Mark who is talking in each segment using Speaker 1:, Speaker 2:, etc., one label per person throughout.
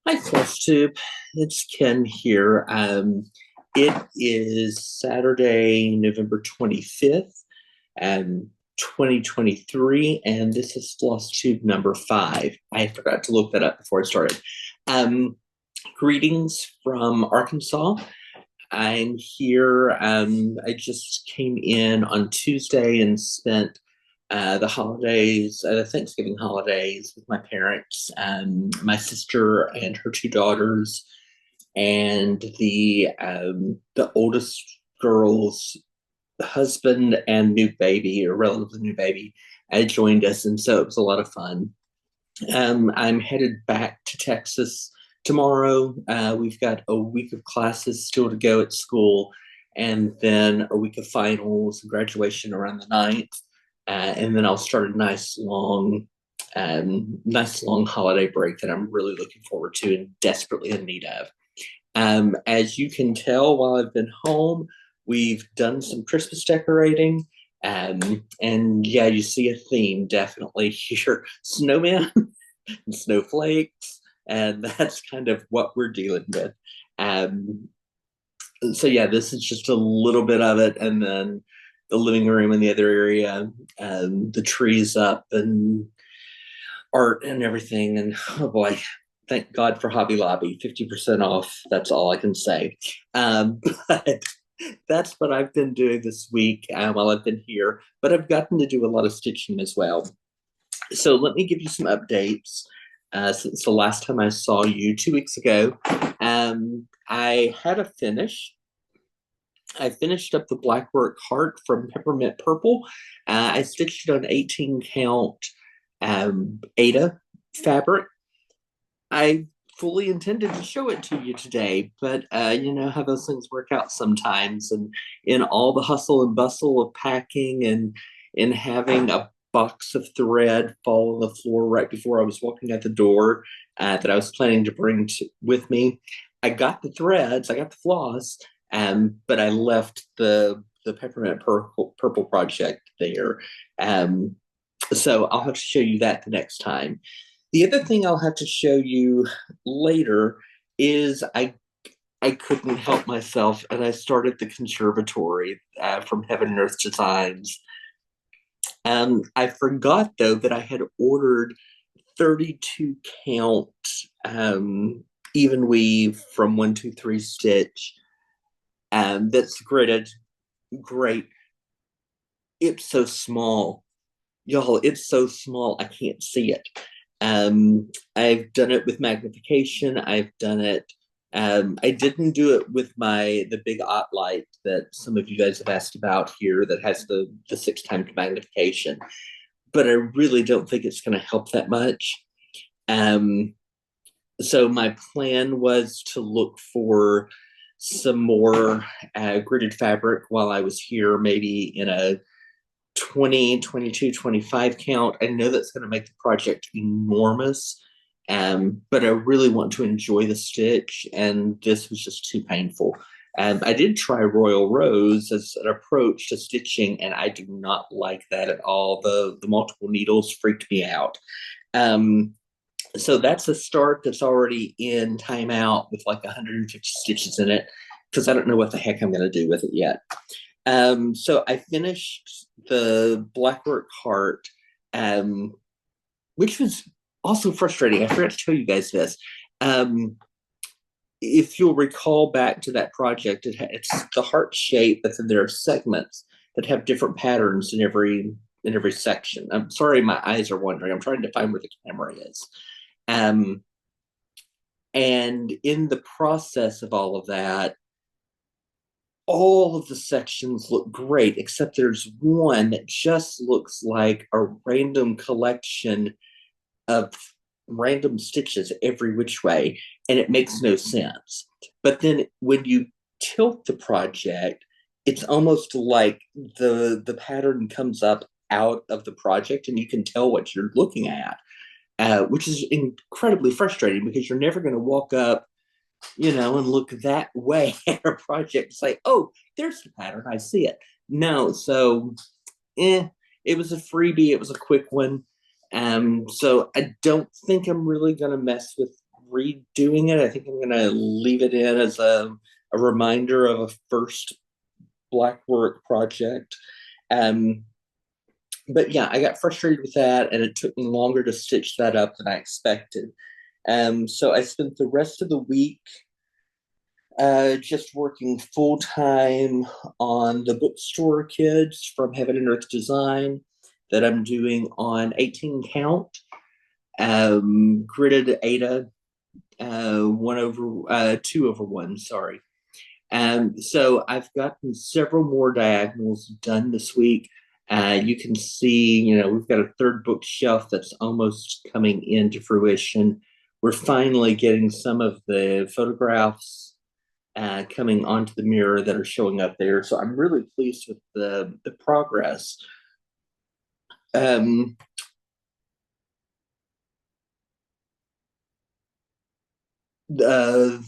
Speaker 1: Hi, Floss Tube. It's Ken here. It is Saturday, November 25th, 2023, and this is Floss Tube number 5. I forgot to look that up before I started. Greetings from Arkansas. I'm here. I just came in on Tuesday and spent the holidays, the Thanksgiving holidays with my parents, my sister and her two daughters, and the oldest girl's husband and new baby, or relatively new baby, joined us, and so it was a lot of fun. I'm headed back to Texas tomorrow. We've got a week of classes still to go at school, and then a week of finals and graduation around the 9th. And then I'll start a nice long holiday break that I'm really looking forward to and desperately in need of. As you can tell, while I've been home, we've done some Christmas decorating. And yeah, you see a theme definitely here: snowman and snowflakes, and that's kind of what we're dealing with. So yeah, this is just a little bit of it, and then the living room in the other area, the trees up, and art and everything. And oh boy, thank God for Hobby Lobby, 50% off. That's all I can say. But that's what I've been doing this week while I've been here. But I've gotten to do a lot of stitching as well. So let me give you some updates since the last time I saw you 2 weeks ago. I had a finish. I finished up the Blackwork Heart from Peppermint Purple. I stitched it on 18 count Ada fabric. I fully intended to show it to you today, but you know how those things work out sometimes. And in all the hustle and bustle of packing and in having a box of thread fall on the floor right before I was walking out the door that I was planning to bring with me, I got the threads, I got the floss, but I left the Peppermint Purple project there. So I'll have to show you that the next time. The other thing I'll have to show you later is I couldn't help myself, and I started the conservatory from Heaven and Earth Designs. I forgot though that I had ordered 32 count even weave from 123 Stitch. That's gridded. Great. It's so small. Y'all, it's so small I can't see it. I've done it with magnification. I've done it. I didn't do it with the big light that some of you guys have asked about here that has the 6 times magnification, but I really don't think it's going to help that much. So my plan was to look for some more gridded fabric while I was here, maybe in a 20, 22, 25 count. I know that's going to make the project enormous, but I really want to enjoy the stitch, and this was just too painful. I did try Royal Rose as an approach to stitching, and I do not like that at all. The multiple needles freaked me out. So that's a start that's already in timeout with like 150 stitches in it, because I don't know what the heck I'm going to do with it yet. So I finished the Blackwork Heart, which was also frustrating. I forgot to tell you guys this. If you'll recall back to that project, it's the heart shape, but then there are segments that have different patterns in every section. I'm sorry, my eyes are wandering. I'm trying to find where the camera is. And in the process of all of that, all of the sections look great, except there's one that just looks like a random collection of random stitches every which way, and it makes no sense. But then when you tilt the project, it's almost like the pattern comes up out of the project and you can tell what you're looking at, which is incredibly frustrating because you're never going to walk up, you know, and look that way at a project, say, oh, there's the pattern, I see it. No, so it was a freebie, it was a quick one. So I don't think I'm really gonna mess redoing it. I think I'm going to leave it in as a reminder of a first black work project. But yeah, I got frustrated with that, and it took me longer to stitch that up than I expected. So I spent the rest of the week just working full time on the Bookstore Kids from Heaven and Earth Design that I'm doing on 18 count, gridded Ada, 2/1, sorry. So I've gotten several more diagonals done this week. You can see, we've got a third bookshelf that's almost coming into fruition. We're finally getting some of the photographs coming onto the mirror that are showing up there. So I'm really pleased with the progress.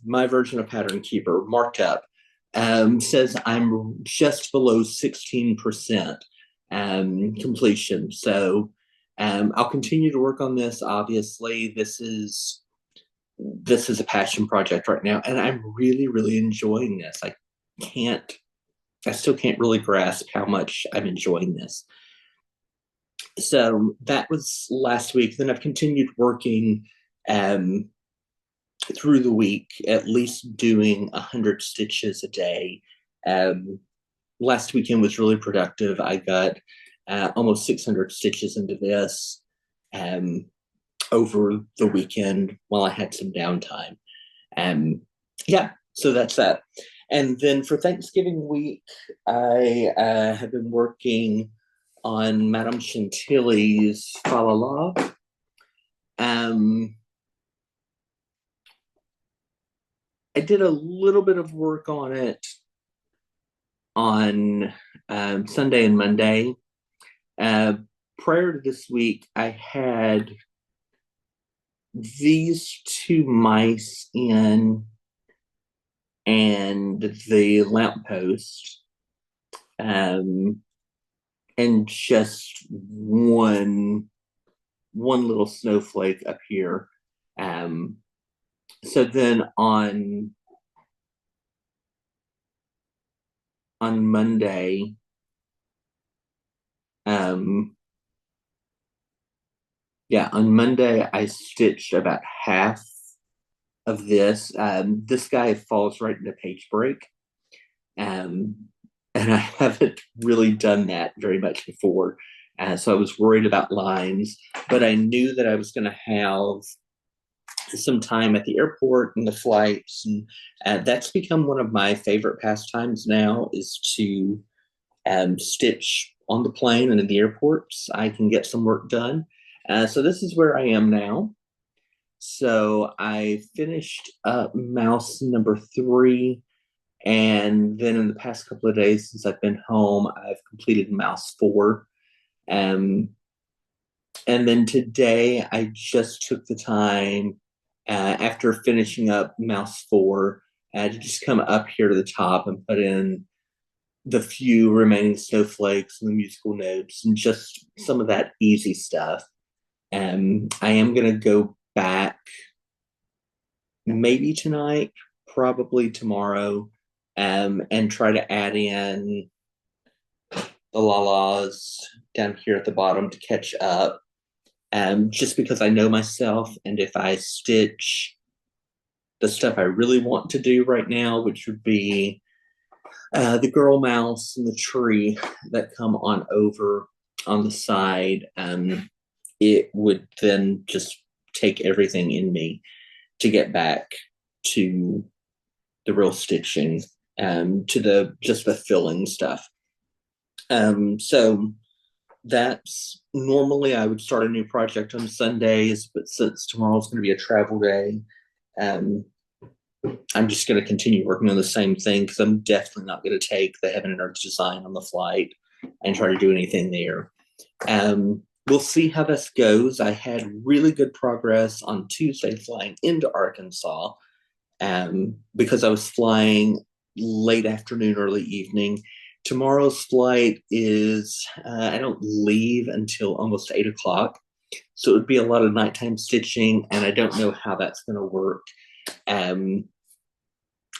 Speaker 1: My version of Pattern Keeper marked up says I'm just below 16% completion. So I'll continue to work on this. Obviously, this is a passion project right now, and I'm really, really enjoying this. I still can't really grasp how much I'm enjoying this. So that was last week. Then I've continued working through the week, at least doing 100 stitches a day. Last weekend was really productive. I got almost 600 stitches into this over the weekend while I had some downtime. Yeah, so that's that. And then for Thanksgiving week, I have been working on Madame Chantilly's Fa La La. I did a little bit of work on it on Sunday and Monday. Prior to this week, I had these two mice in and the lamppost, and just one little snowflake up here. So then on Monday, on Monday I stitched about half of this. This guy falls right into page break, and I haven't really done that very much before. So I was worried about lines, but I knew that I was going to have some time at the airport and the flights, and that's become one of my favorite pastimes now, is to stitch on the plane and in the airports. I can get some work done. So this is where I am now. So I finished up mouse number 3, and then in the past couple of days since I've been home, I've completed mouse 4. And then today I just took the time after finishing up mouse 4 to just come up here to the top and put in the few remaining snowflakes and the musical notes and just some of that easy stuff. I am going to go back maybe tonight, probably tomorrow, and try to add in the la-las down here at the bottom to catch up. Just because I know myself, and if I stitch the stuff I really want to do right now, which would be the girl mouse and the tree that come on over on the side, it would then just take everything in me to get back to the real stitching, to the filling stuff. So that's normally I would start a new project on Sundays, but since tomorrow's going to be a travel day, I'm just going to continue working on the same thing, because I'm definitely not going to take the Heaven and Earth Design on the flight and try to do anything there. We'll see how this goes. I had really good progress on Tuesday flying into Arkansas, because I was flying late afternoon, early evening. Tomorrow's flight is, I don't leave until almost 8 o'clock. So it would be a lot of nighttime stitching, and I don't know how that's going to work um,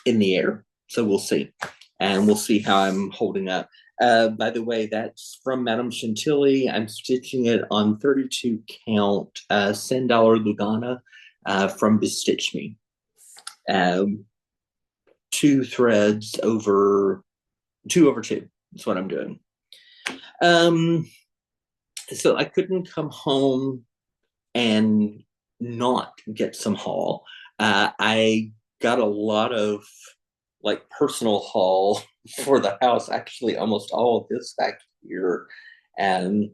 Speaker 1: in the air. So we'll see. And we'll see how I'm holding up. By the way, that's from Madame Chantilly. I'm stitching it on 32 count $10 Lugana from Bestitch Me. Two threads over 2/2. That's what I'm doing. So I couldn't come home and not get some haul. I got a lot of like personal haul for the house. Actually, almost all of this back here um,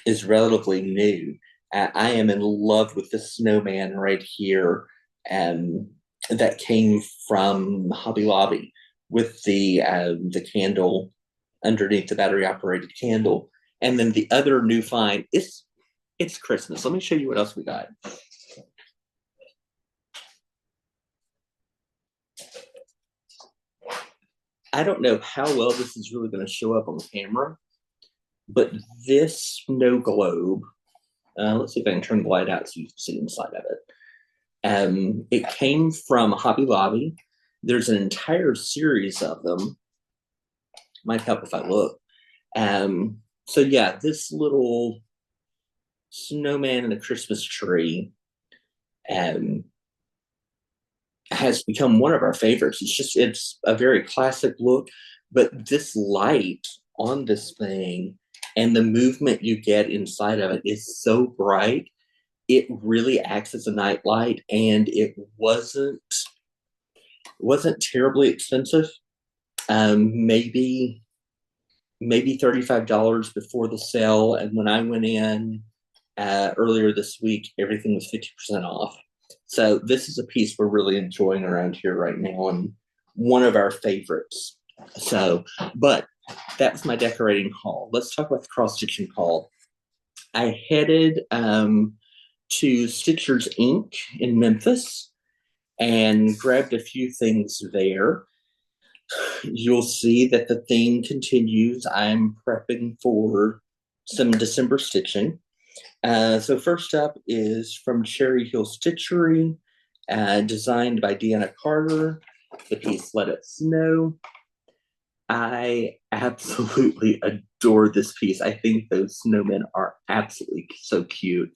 Speaker 1: is relatively new. I am in love with the snowman right here that came from Hobby Lobby with the candle underneath the battery operated candle. And then the other new find is it's Christmas. Let me show you what else we got. I don't know how well this is really going to show up on camera, but this snow globe, let's see if I can turn the light out so you can see inside of it. It came from Hobby Lobby. There's an entire series of them. Might help if I look. So yeah, this little snowman and a Christmas tree has become one of our favorites. It's a very classic look, but this light on this thing and the movement you get inside of it is so bright. It really acts as a night light, and it wasn't terribly expensive. Maybe $35 before the sale, and when I went in earlier this week, everything was 50% off. So this is a piece we're really enjoying around here right now, and one of our favorites. So, but that's my decorating haul. Let's talk about the cross stitching haul. I headed to Stitchers Inc. in Memphis and grabbed a few things there. You'll see that the theme continues. I'm prepping for some December stitching. So first up is from Cherry Hill Stitchery, designed by Deanna Carter, the piece Let It Snow. I absolutely adore this piece. I think those snowmen are absolutely so cute.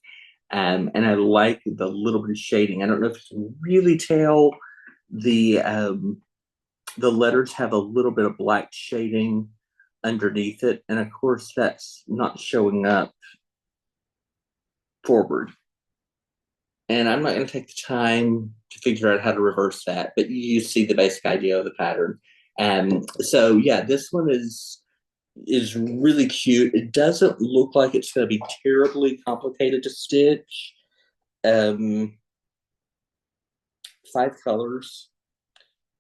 Speaker 1: And I like the little bit of shading. I don't know if you can really tell the letters have a little bit of black shading underneath it. And of course, that's not showing up forward. And I'm not going to take the time to figure out how to reverse that, but you see the basic idea of the pattern. So yeah, this one is really cute. It doesn't look like it's going to be terribly complicated to stitch. 5 colors,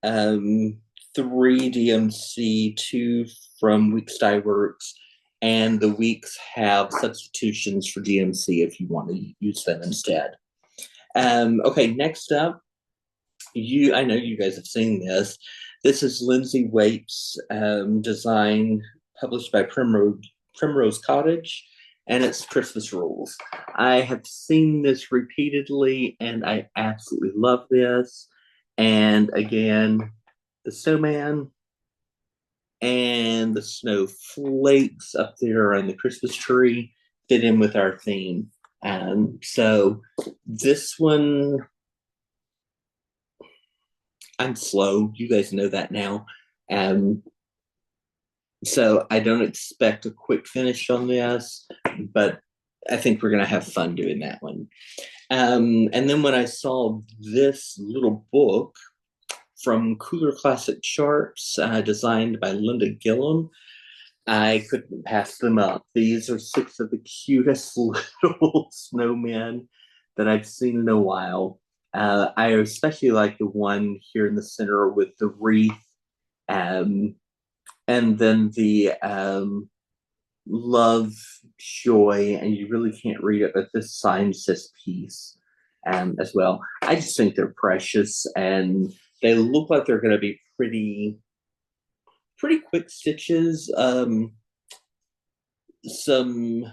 Speaker 1: 3 DMC, 2 from Weeks Dye Works, and the weeks have substitutions for DMC if you want to use them instead. Okay, next up, I know you guys have seen this. This is Lindsay Waite's design, published by Primrose Cottage, and it's Christmas Rules. I have seen this repeatedly, and I absolutely love this. And again, the snowman and the snowflakes up there on the Christmas tree fit in with our theme. So this one, I'm slow. You guys know that now. So I don't expect a quick finish on this, but I think we're going to have fun doing that one. And then when I saw this little book from Cooler Classic Charts, designed by Linda Gillum, I couldn't pass them up. These are 6 of the cutest little snowmen that I've seen in a while. I especially like the one here in the center with the wreath, and then the love, joy, and you really can't read it, but this sign says peace as well. I just think they're precious, and they look like they're going to be pretty quick stitches. Some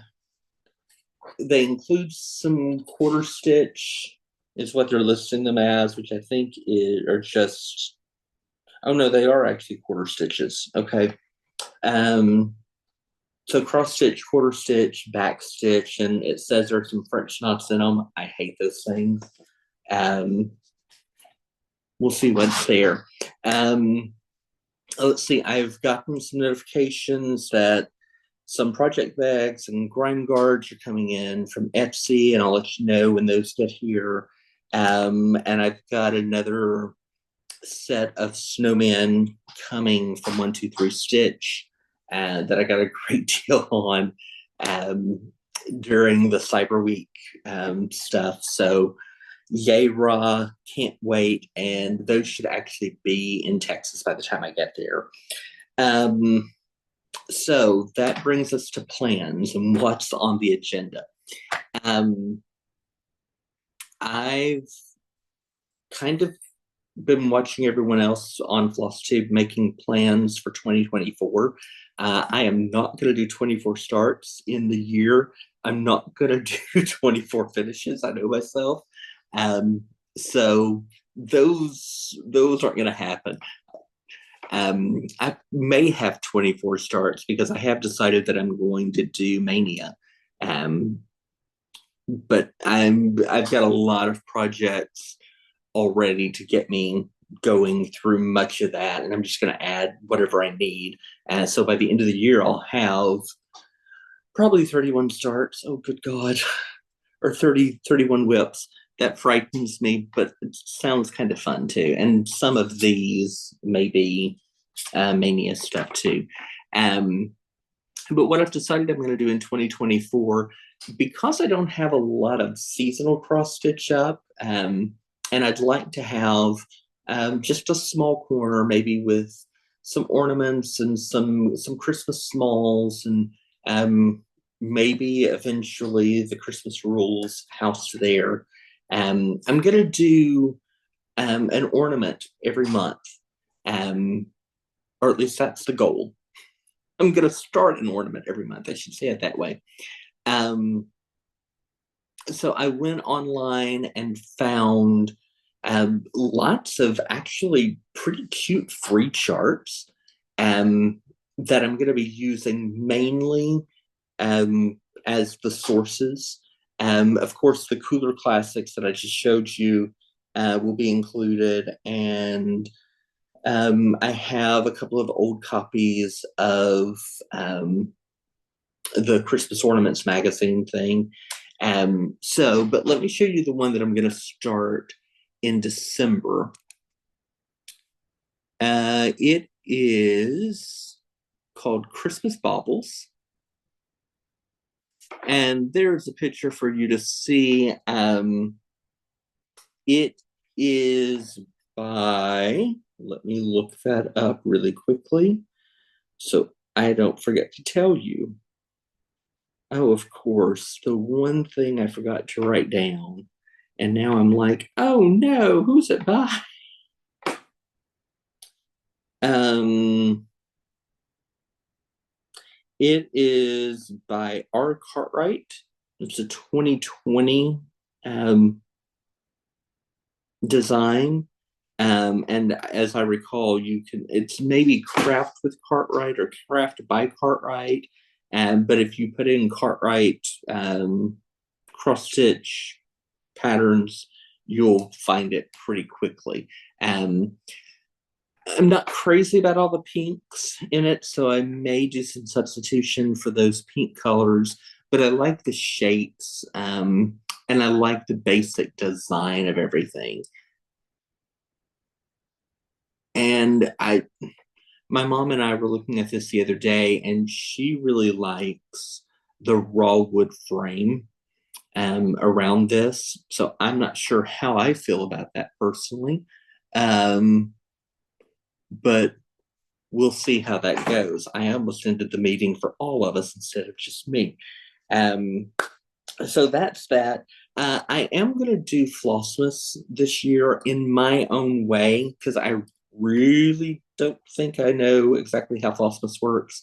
Speaker 1: They include some quarter stitch, is what they're listing them as, which I think are just, oh no, they are actually quarter stitches. Okay. So cross stitch, quarter stitch, back stitch, and it says there's some French knots in them. I hate those things. We'll see what's there. Let's see, I've gotten some notifications that some project bags and grime guards are coming in from Etsy, and I'll let you know when those get here. And I've got another set of snowmen coming from 123 Stitch that I got a great deal on during the Cyber Week stuff. So yay raw, can't wait, and those should actually be in Texas by the time I get there. So that brings us to plans and what's on the agenda. I've kind of been watching everyone else on FlossTube making plans for 2024. I am not going to do 24 starts in the year. I'm not going to do 24 finishes. I know myself. So those aren't going to happen. I may have 24 starts because I have decided that I'm going to do Mania. But I've got a lot of projects already to get me going through much of that, and I'm just going to add whatever I need. And so by the end of the year, I'll have probably 31 starts. Oh, good God. Or 31 whips. That frightens me, but it sounds kind of fun too. And some of these may be Mania stuff too. But what I've decided I'm going to do in 2024, because I don't have a lot of seasonal cross stitch up, and I'd like to have just a small corner, maybe with some ornaments and some Christmas smalls, and maybe eventually the Christmas rules house there. I'm going to do an ornament every month, or at least that's the goal. I'm going to start an ornament every month. I should say it that way. So I went online and found lots of actually pretty cute free charts that I'm going to be using mainly as the sources. Of course, the cooler classics that I just showed you will be included, and I have a couple of old copies of the Christmas Ornaments magazine thing. But let me show you the one that I'm going to start in December. It is called Christmas Bobles. And there's a picture for you to see. It is by, let me look that up really quickly so I don't forget to tell you. Oh, of course, the one thing I forgot to write down. And now I'm like, oh no, who's it by? It is by R. Cartwright. It's a 2020 design. And as I recall, it's maybe craft with Cartwright or craft by Cartwright. But if you put in Cartwright cross stitch patterns, you'll find it pretty quickly. I'm not crazy about all the pinks in it, so I may do some substitution for those pink colors, but I like the shapes, and I like the basic design of everything. And my mom and I were looking at this the other day, and she really likes the raw wood frame around this. So I'm not sure how I feel about that personally. But we'll see how that goes. I almost ended the meeting for all of us instead of just me. So that's that. I am going to do Flossmas this year in my own way because I really don't think I know exactly how Flossmas works.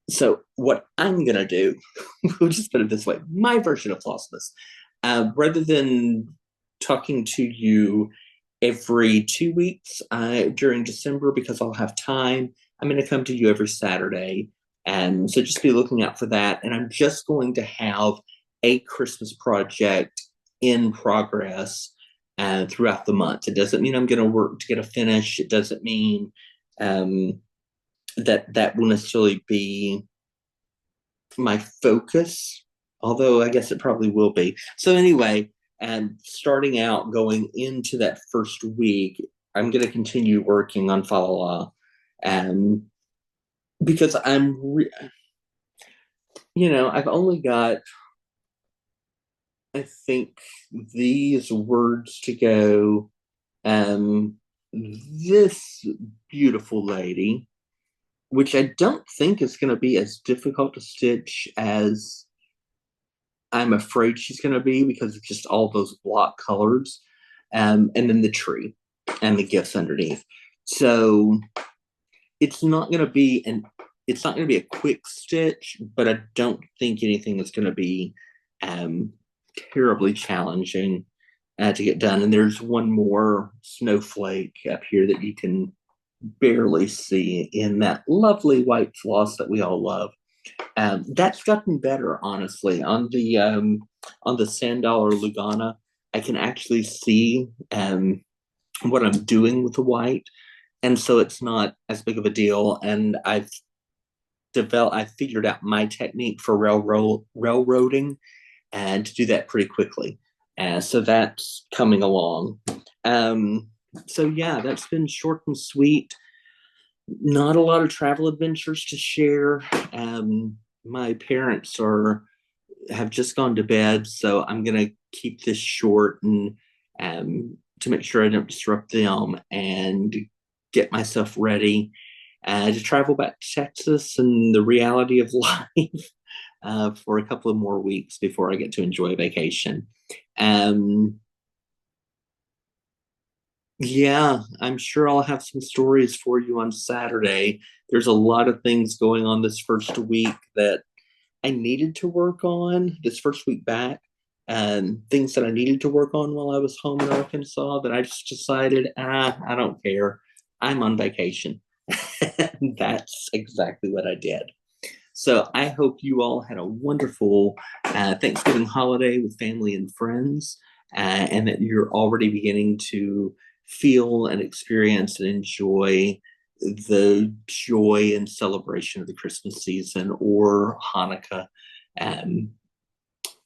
Speaker 1: So what I'm gonna do, we'll just put it this way, my version of Flossmas, rather than talking to you every 2 weeks during December because I'll have time, I'm gonna come to you every Saturday. And so just be looking out for that. And I'm just going to have a Christmas project in progress throughout the month. It doesn't mean I'm going to work to get a finish. It doesn't mean um, that will necessarily be my focus, although I guess it probably will be. So anyway, and starting out going into that first week, I'm going to continue working on Falala, um, because I've only got, I think, these words to go. Um, this beautiful lady, which I don't think is going to be as difficult to stitch as I'm afraid she's going to be because of just all those block colors, and then the tree and the gifts underneath. So it's not going to be a quick stitch, but I don't think anything is going to be um, terribly challenging to get done. And there's one more snowflake up here that you can barely see in that lovely white floss that we all love. That's gotten better, honestly. On the Sand Dollar Lugana, I can actually see what I'm doing with the white, and so it's not as big of a deal. And I figured out my technique for railroading, and to do that pretty quickly. So that's coming along. Um, so yeah, that's been short and sweet. Not a lot of travel adventures to share. My parents have just gone to bed, so I'm gonna keep this short and to make sure I don't disrupt them and get myself ready to travel back to Texas and the reality of life for a couple of more weeks before I get to enjoy a vacation. Um, yeah, I'm sure I'll have some stories for you on Saturday. There's a lot of things going on this first week that I needed to work on this first week back, and things that I needed to work on while I was home in Arkansas that I just decided, I don't care. I'm on vacation. That's exactly what I did. So I hope you all had a wonderful Thanksgiving holiday with family and friends, and that you're already beginning to feel and experience and enjoy the joy and celebration of the Christmas season or Hanukkah. Um,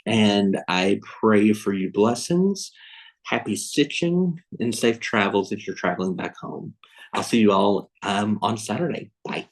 Speaker 1: and I pray for you blessings, happy stitching, and safe travels if you're traveling back home. I'll see you all on Saturday. Bye.